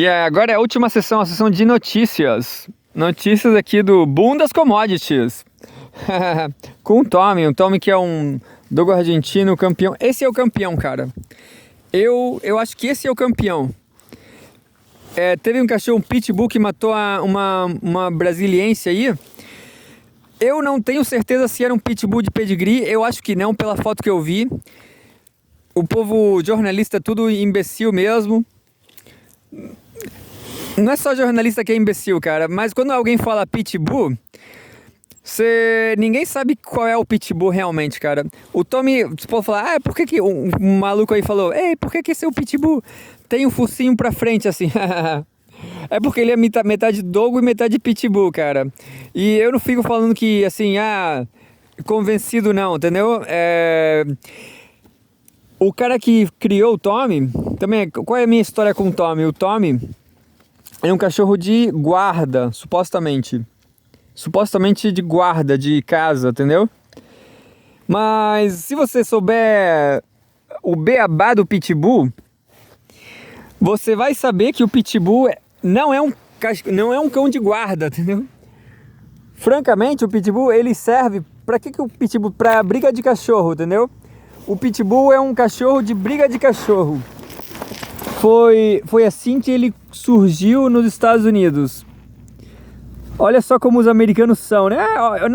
E agora é a última sessão, a sessão de notícias. Notícias aqui do Boom das Commodities. Com o Tommy que é um dogo argentino, campeão. Esse é o campeão, cara. Eu acho que esse é o campeão. Teve um cachorro, um pitbull, que matou uma brasiliense aí. Eu não tenho certeza se era um pitbull de pedigree. Eu acho que não, pela foto que eu vi. O povo jornalista é tudo imbecil mesmo. Não é só jornalista que é imbecil, cara. Mas quando alguém fala pitbull, ninguém sabe qual é o pitbull realmente, cara. O Tommy, você pode falar, por que um maluco aí falou, por que esse é o pitbull? Tem um focinho pra frente, assim. É porque ele é metade dogo e metade pitbull, cara. E eu não fico falando que, assim, convencido não, entendeu? O cara que criou o Tommy, também, qual é a minha história com o Tommy? O Tommy é um cachorro de guarda, supostamente. Supostamente de guarda, de casa, entendeu? Mas se você souber o beabá do pitbull, você vai saber que o pitbull não é um cão de guarda, entendeu? Francamente, o pitbull, ele serve... Pra que o pitbull? Pra briga de cachorro, entendeu? O pitbull é um cachorro de briga de cachorro. Foi assim que ele surgiu nos Estados Unidos. Olha só como os americanos são, né? Eu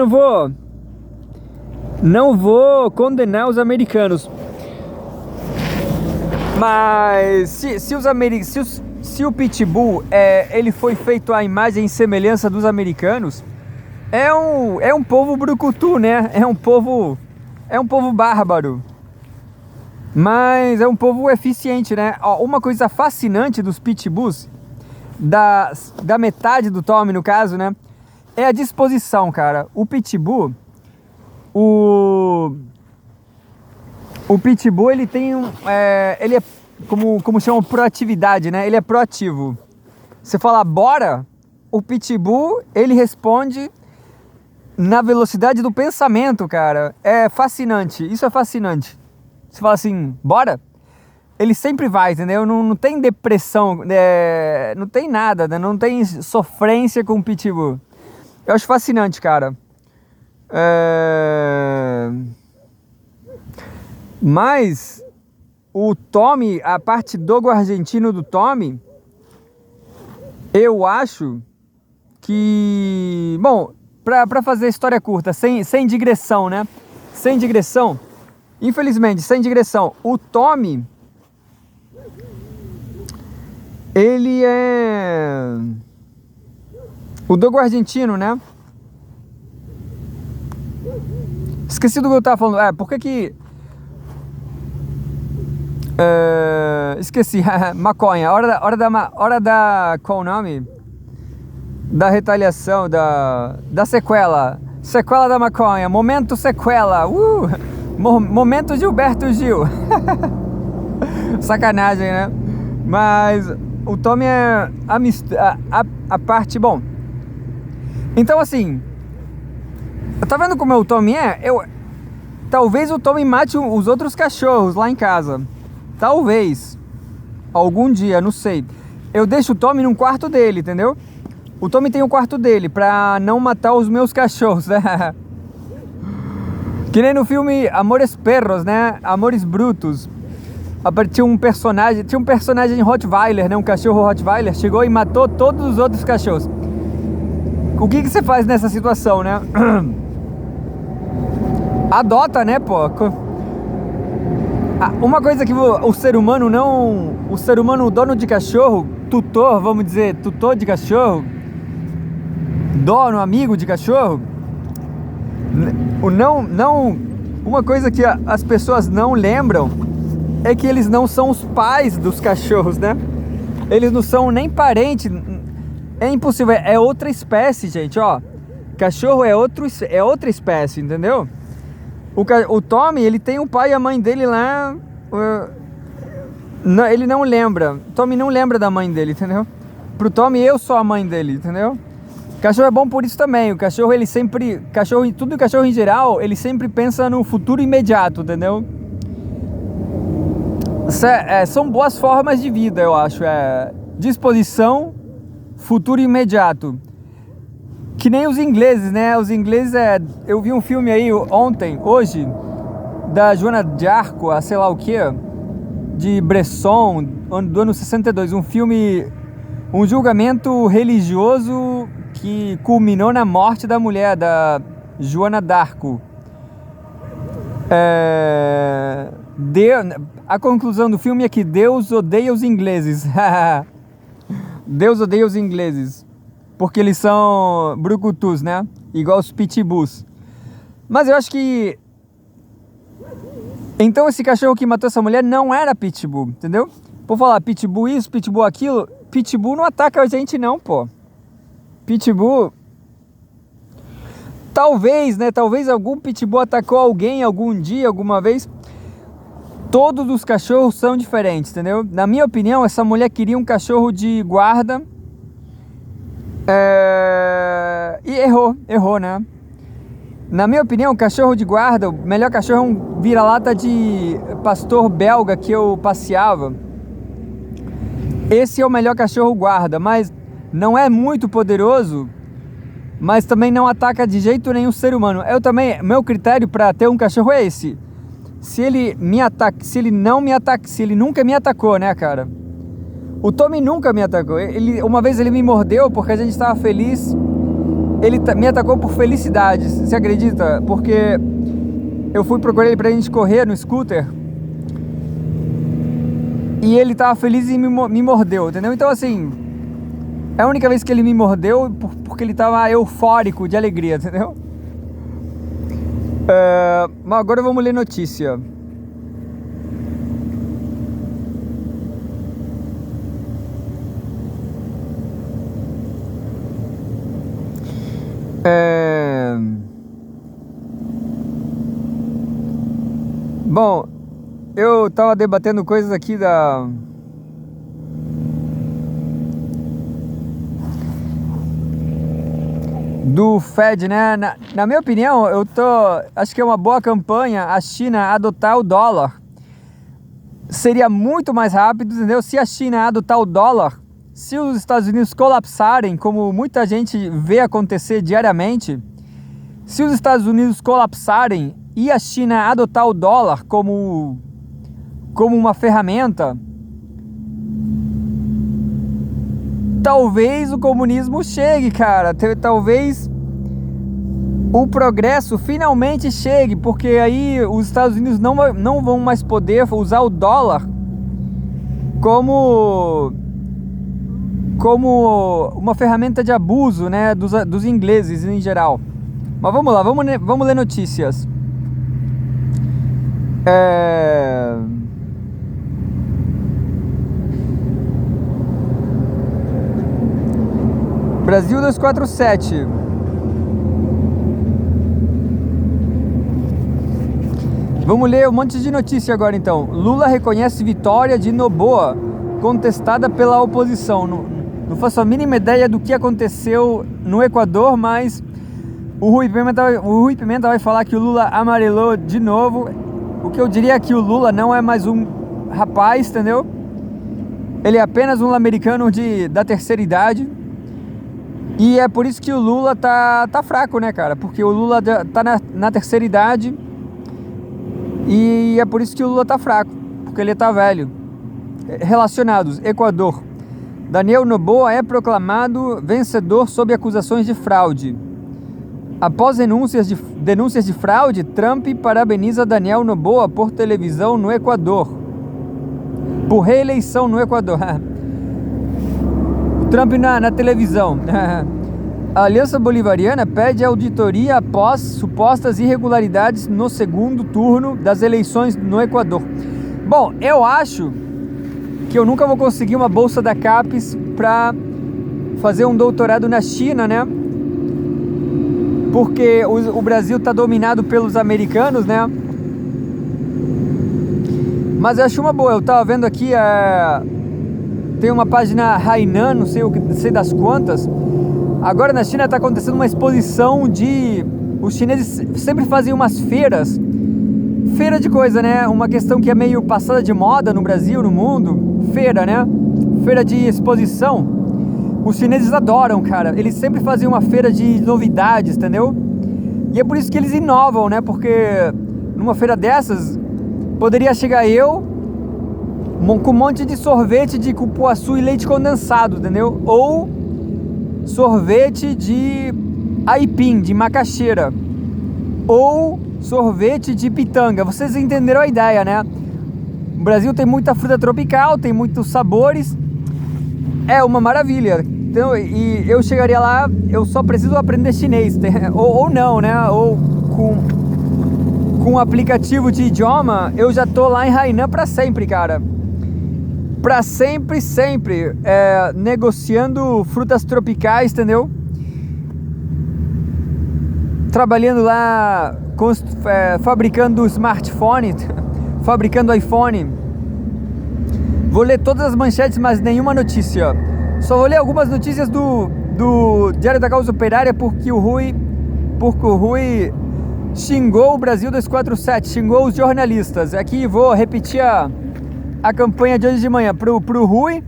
não vou condenar os americanos. Mas se o pitbull ele foi feito à imagem e semelhança dos americanos, é um povo brucutu, né? É um povo bárbaro. Mas é um povo eficiente, né? Uma coisa fascinante dos pitbulls, da metade do Tommy, no caso, né? É a disposição, cara. O pitbull, o pitbull, ele tem ele é, como chamam, proatividade, né? Ele é proativo. Você fala, bora, o pitbull, ele responde na velocidade do pensamento, cara. É fascinante, isso é fascinante. Você fala assim, bora, ele sempre vai, entendeu? Não tem depressão, não tem nada, né? Não tem sofrência com o pitbull. Eu acho fascinante, cara. Mas o Tommy, a parte dogo argentino do Tommy, eu acho que... Bom, pra fazer a história curta, sem digressão, né? Sem digressão, infelizmente, sem digressão, o Tommy, ele é... O dogo argentino, né? Esqueci do que eu tava falando. Por que... esqueci. Maconha. Hora da... Qual o nome? Da retaliação, da sequela. Sequela da maconha. Momento sequela. Momento Gilberto Gil. Sacanagem, né? Mas o Tommy é a parte... Bom, então assim, tá vendo como o Tommy é? Talvez o Tommy mate os outros cachorros lá em casa. Talvez. Algum dia, não sei. Eu deixo o Tommy num quarto dele, entendeu? O Tommy tem um quarto dele pra não matar os meus cachorros, né? Que nem no filme Amores Perros, né? Amores Brutos. Tinha um personagem Rottweiler, né? Um cachorro Rottweiler chegou e matou todos os outros cachorros. O que você faz nessa situação, né? Adota, né, pô? Uma coisa que o ser humano, o dono de cachorro, tutor, vamos dizer, tutor de cachorro, dono, amigo de cachorro, uma coisa que as pessoas não lembram é que eles não são os pais dos cachorros, né? Eles não são nem parentes. É impossível, é outra espécie, gente, ó. Cachorro é outra espécie, entendeu? O Tommy, ele tem o pai e a mãe dele lá. Ele não lembra. O Tommy não lembra da mãe dele, entendeu? Pro Tommy, eu sou a mãe dele, entendeu? Cachorro é bom por isso também. O cachorro, ele sempre... Tudo cachorro em geral, ele sempre pensa no futuro imediato, entendeu? São boas formas de vida, eu acho. disposição, futuro imediato. Que nem os ingleses, né? Os ingleses eu vi um filme aí hoje, da Joana de Arco, a sei lá o que, de Bresson, do ano 62. Um filme, um julgamento religioso que culminou na morte da mulher, da Joana d'Arco. A conclusão do filme é que Deus odeia os ingleses. Deus odeia os ingleses, porque eles são brucutus, né? Igual os pitbulls. Mas eu acho que... Então esse cachorro que matou essa mulher não era pitbull, entendeu? Por falar pitbull isso, pitbull aquilo, pitbull não ataca a gente não, pô. Pitbull... Talvez, né? Talvez algum pitbull atacou alguém algum dia, alguma vez. Todos os cachorros são diferentes, entendeu? Na minha opinião, essa mulher queria um cachorro de guarda. E errou, né? Na minha opinião, o cachorro de guarda, o melhor cachorro é um vira-lata de pastor belga que eu passeava. Esse é o melhor cachorro guarda, mas não é muito poderoso, mas também não ataca de jeito nenhum ser humano. Meu critério para ter um cachorro é esse. Se ele me ataca, se ele não me ataca, se ele nunca me atacou, né, cara? O Tommy nunca me atacou. Uma vez ele me mordeu porque a gente estava feliz. Ele me atacou por felicidade, você acredita? Porque eu fui procurar ele pra gente correr no scooter e ele tava feliz e me mordeu, entendeu? Então assim, é a única vez que ele me mordeu porque ele tava eufórico de alegria, entendeu? Mas agora vamos ler notícia. Bom, eu tava debatendo coisas aqui do Fed, né? Na minha opinião, acho que é uma boa campanha a China adotar o dólar. Seria muito mais rápido, entendeu? Se a China adotar o dólar, se os Estados Unidos colapsarem, como muita gente vê acontecer diariamente, se os Estados Unidos colapsarem e a China adotar o dólar como uma ferramenta, talvez o comunismo chegue, cara. Talvez o progresso finalmente chegue, porque aí os Estados Unidos não vão mais poder usar o dólar como uma ferramenta de abuso, né, dos ingleses em geral. Mas vamos lá, vamos ler notícias. Brasil 247. Vamos ler um monte de notícia agora então. Lula reconhece vitória de Noboa, contestada pela oposição. Não faço a mínima ideia do que aconteceu no Equador, mas o Rui Pimenta vai falar que o Lula amarelou de novo. O que eu diria é que o Lula não é mais um rapaz, entendeu? Ele é apenas um americano da terceira idade. E é por isso que o Lula tá fraco, né, cara? Porque o Lula tá na terceira idade. E é por isso que o Lula tá fraco, porque ele tá velho. Relacionados, Equador. Daniel Noboa é proclamado vencedor sob acusações de fraude. Após denúncias de fraude, Trump parabeniza Daniel Noboa por televisão no Equador. Por reeleição no Equador. Trump na televisão. A Aliança Bolivariana pede auditoria após supostas irregularidades no segundo turno das eleições no Equador. Bom, eu acho que eu nunca vou conseguir uma bolsa da CAPES para fazer um doutorado na China, né? Porque o Brasil está dominado pelos americanos, né? Mas eu acho uma boa. Eu estava vendo aqui, tem uma página Hainan, não sei das quantas. Agora na China está acontecendo uma exposição os chineses sempre fazem umas feiras. Feira de coisa, né? Uma questão que é meio passada de moda no Brasil, no mundo. Feira, né? feira de exposição, os chineses adoram, cara. Eles sempre fazem uma feira de novidades, entendeu? E é por isso que eles inovam, né? Porque numa feira dessas, poderia chegar eu com um monte de sorvete de cupuaçu e leite condensado, entendeu? Ou sorvete de aipim, de macaxeira. Ou sorvete de pitanga. Vocês entenderam a ideia, né? O Brasil tem muita fruta tropical, tem muitos sabores. É uma maravilha. Então, e eu chegaria lá, eu só preciso aprender chinês. Ou não, né? Ou com um aplicativo de idioma, eu já tô lá em Hainan pra sempre, cara. Pra sempre, sempre. Negociando frutas tropicais, entendeu? Trabalhando lá, fabricando smartphone, fabricando iPhone. Vou ler todas as manchetes, mas nenhuma notícia. Só vou ler algumas notícias do Diário da Causa Operária, porque o Rui xingou o Brasil 247, xingou os jornalistas. Aqui vou repetir a campanha de hoje de manhã pro Rui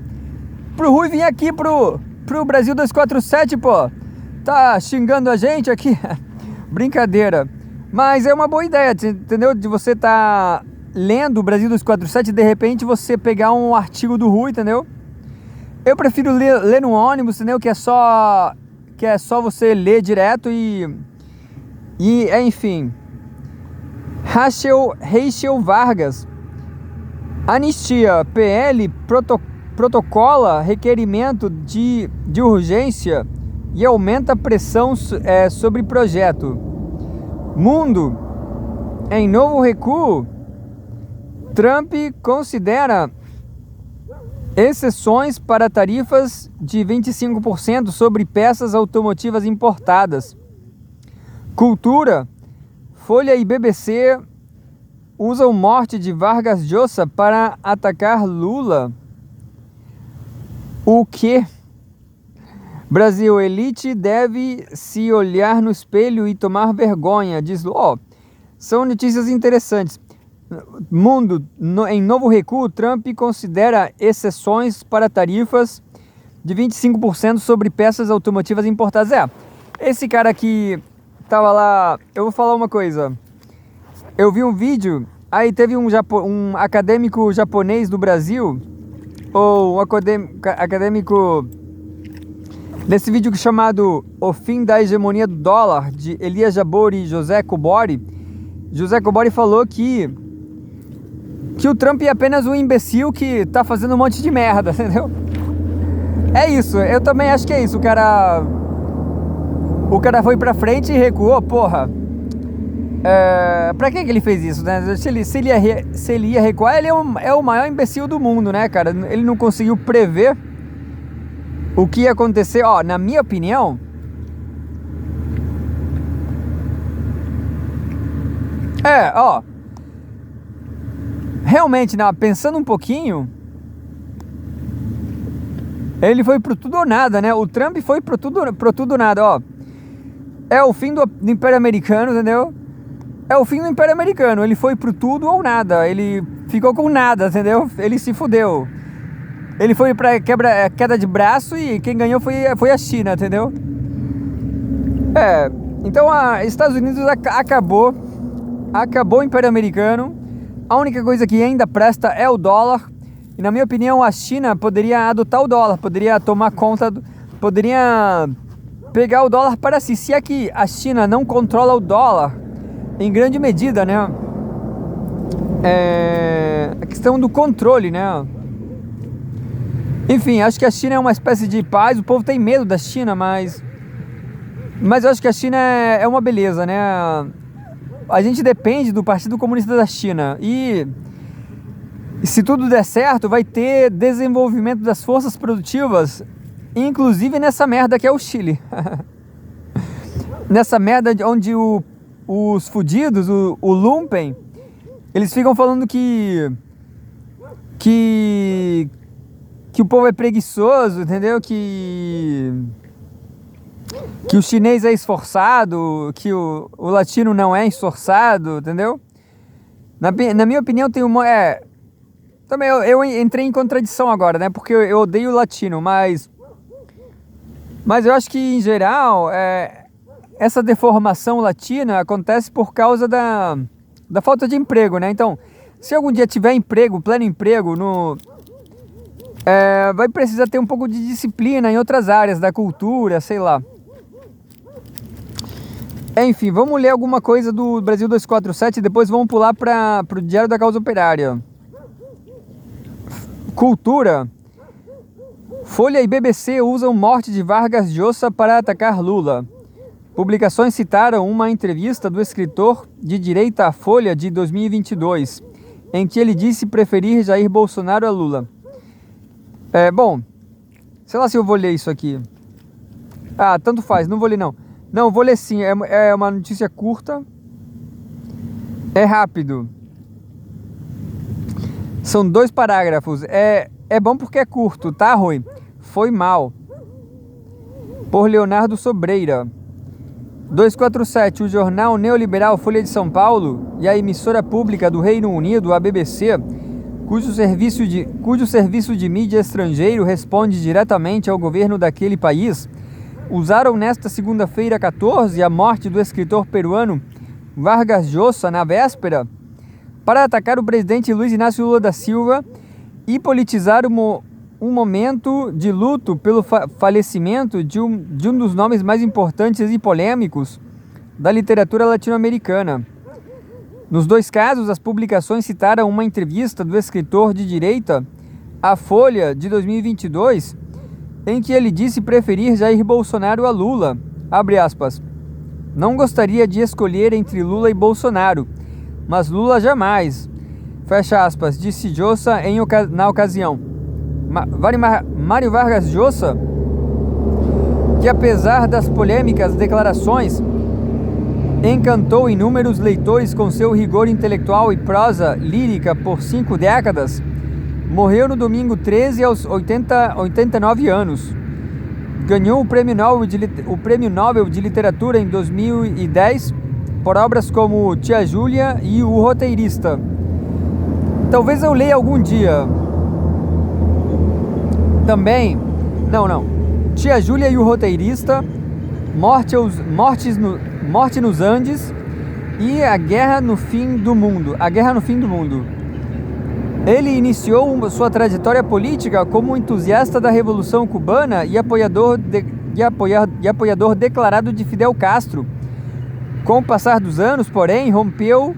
vir aqui pro Brasil 247, pô. Tá xingando a gente aqui. Brincadeira. Mas é uma boa ideia, entendeu? De você tá lendo o Brasil 247 e de repente você pegar um artigo do Rui, entendeu? Eu prefiro ler no ônibus, entendeu? Que é só você ler direto enfim. Rachel Vargas. Anistia. PL protocola requerimento de urgência e aumenta a pressão sobre projeto. Mundo. Em novo recuo, Trump considera exceções para tarifas de 25% sobre peças automotivas importadas. Cultura. Folha e BBC usam morte de Vargas Llosa para atacar Lula. O quê? Brasil, elite deve se olhar no espelho e tomar vergonha, diz Lula. São notícias interessantes. Mundo, em novo recuo, Trump considera exceções para tarifas de 25% sobre peças automotivas importadas. Esse cara que tava lá, eu vou falar uma coisa. Eu vi um vídeo, aí teve um acadêmico japonês do Brasil, ou um acadêmico nesse vídeo chamado O Fim da Hegemonia do Dólar, de Elias Jabbour e José Cobori. José Cobori falou que o Trump é apenas um imbecil que tá fazendo um monte de merda, entendeu? É isso, eu também acho que é isso. O cara foi pra frente e recuou, porra. Pra que ele fez isso, né? Se ele ia recuar, ele é o maior imbecil do mundo, né, cara? Ele não conseguiu prever o que ia acontecer. Ó, na minha opinião, realmente, pensando um pouquinho, ele foi pro tudo ou nada, né? O Trump foi pro tudo ou nada, ó. É o fim do Império Americano, entendeu? É o fim do Império Americano. Ele foi pro tudo ou nada. Ele ficou com nada, entendeu? Ele se fudeu. Ele foi pra queda de braço e quem ganhou foi a China, entendeu? Então Estados Unidos acabou o Império Americano. A única coisa que ainda presta é o dólar. E na minha opinião, a China poderia adotar o dólar, poderia tomar conta, poderia pegar o dólar para si. Se é que a China não controla o dólar, em grande medida, né? A questão do controle, né? Enfim, acho que a China é uma espécie de paz. O povo tem medo da China, mas eu acho que a China é uma beleza, né? A gente depende do Partido Comunista da China e se tudo der certo, vai ter desenvolvimento das forças produtivas, inclusive nessa merda que é o Chile. Nessa merda onde os fudidos, o lumpen, eles ficam falando que o povo é preguiçoso, entendeu? Que o chinês é esforçado, que o latino não é esforçado, entendeu? Na minha opinião, Também eu entrei em contradição agora, né? Porque eu odeio latino, mas eu acho que, em geral, essa deformação latina acontece por causa da falta de emprego, né? Então, se algum dia tiver emprego, pleno emprego, vai precisar ter um pouco de disciplina em outras áreas da cultura, sei lá. Enfim, vamos ler alguma coisa do Brasil 247 e depois vamos pular para o Diário da Causa Operária. Cultura. Folha e BBC usam morte de Vargas Llosa para atacar Lula. Publicações citaram uma entrevista do escritor de direita à Folha de 2022, em que ele disse preferir Jair Bolsonaro a Lula. Bom, sei lá se eu vou ler isso aqui. Ah, tanto faz, não vou ler não. Não, vou ler sim, é uma notícia curta. É rápido. São 2 parágrafos. É bom porque é curto, tá, Rui? Foi mal. Por Leonardo Sobreira. 247. O jornal neoliberal Folha de São Paulo e a emissora pública do Reino Unido, a BBC, cujo serviço de mídia estrangeiro responde diretamente ao governo daquele país, usaram nesta segunda-feira 14 a morte do escritor peruano Vargas Llosa na véspera para atacar o presidente Luiz Inácio Lula da Silva e politizar um momento de luto pelo falecimento de um dos nomes mais importantes e polêmicos da literatura latino-americana. Nos 2 casos, as publicações citaram uma entrevista do escritor de direita à Folha de 2022, em que ele disse preferir Jair Bolsonaro a Lula. Abre aspas. Não gostaria de escolher entre Lula e Bolsonaro, mas Lula jamais. Fecha aspas, disse Llosa na ocasião. Mário Vargas Llosa, que apesar das polêmicas declarações, encantou inúmeros leitores com seu rigor intelectual e prosa lírica por 5 décadas, morreu no domingo 13 aos 89 anos. Ganhou o Prêmio Nobel de Literatura em 2010 por obras como Tia Júlia e O Roteirista. Talvez eu leia algum dia. Também, não. Tia Júlia e O Roteirista, Morte nos Andes e A Guerra no Fim do Mundo. Ele iniciou sua trajetória política como entusiasta da Revolução Cubana e apoiador declarado de Fidel Castro. Com o passar dos anos, porém, rompeu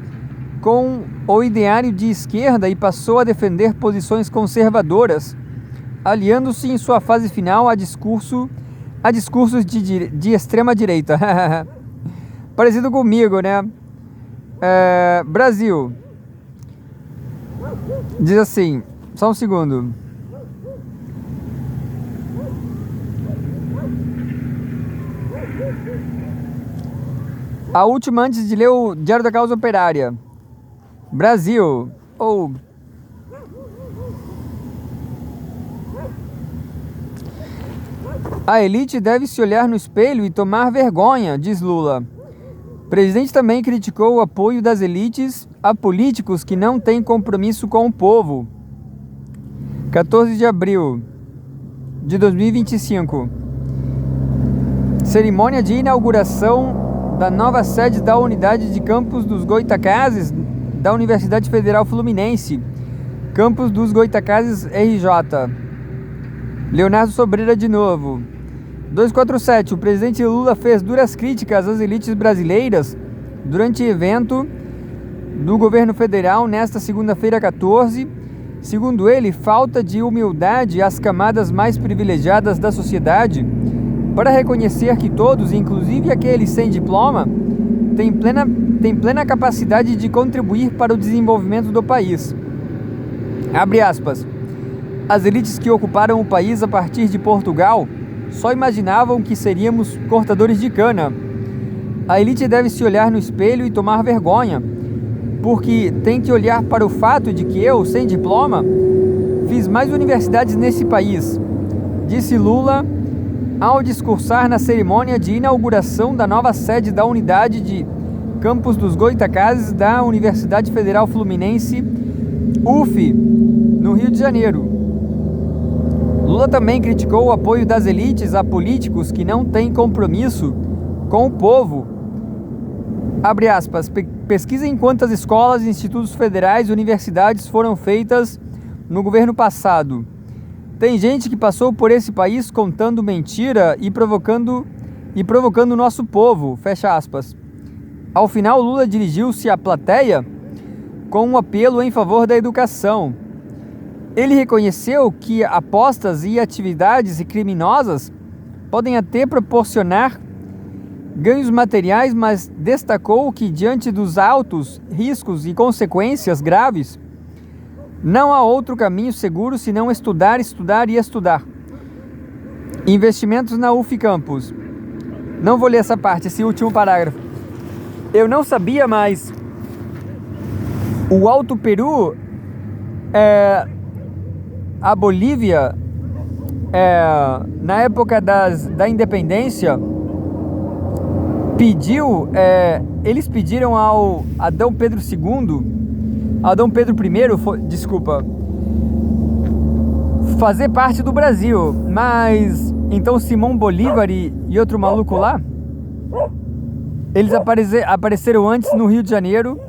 com o ideário de esquerda e passou a defender posições conservadoras, aliando-se em sua fase final a discursos de extrema direita. Parecido comigo, né? Brasil. Diz assim, só um segundo. A última antes de ler o Diário da Causa Operária. Brasil. A elite deve se olhar no espelho e tomar vergonha, diz Lula. O presidente também criticou o apoio das elites a políticos que não têm compromisso com o povo. 14 de abril de 2025. Cerimônia de inauguração da nova sede da unidade de campus dos Goitacazes da Universidade Federal Fluminense, campus dos Goitacazes RJ. Leonardo Sobreira de novo. 247. O presidente Lula fez duras críticas às elites brasileiras durante evento do governo federal nesta segunda-feira 14. Segundo ele, falta de humildade às camadas mais privilegiadas da sociedade para reconhecer que todos, inclusive aqueles sem diploma, têm plena capacidade de contribuir para o desenvolvimento do país. Abre aspas. As elites que ocuparam o país a partir de Portugal só imaginavam que seríamos cortadores de cana. A elite deve se olhar no espelho e tomar vergonha, porque tem que olhar para o fato de que eu, sem diploma, fiz mais universidades nesse país, disse Lula ao discursar na cerimônia de inauguração da nova sede da unidade de campus dos Goitacazes da Universidade Federal Fluminense, UF, no Rio de Janeiro. Lula também criticou o apoio das elites a políticos que não têm compromisso com o povo. Abre aspas, pesquisem quantas escolas, institutos federais e universidades foram feitas no governo passado. Tem gente que passou por esse país contando mentira e provocando o nosso povo, fecha aspas. Ao final, Lula dirigiu-se à plateia com um apelo em favor da educação. Ele reconheceu que apostas e atividades criminosas podem até proporcionar ganhos materiais, mas destacou que, diante dos altos riscos e consequências graves, não há outro caminho seguro senão estudar, estudar e estudar. Investimentos na UF Campus. Não vou ler essa parte, esse último parágrafo. Eu não sabia, mas o Alto Peru, a Bolívia, na época da independência, eles pediram a Dom Pedro II, a Dom Pedro I, fazer parte do Brasil, mas então Simão Bolívar e outro maluco lá, eles apareceram antes no Rio de Janeiro.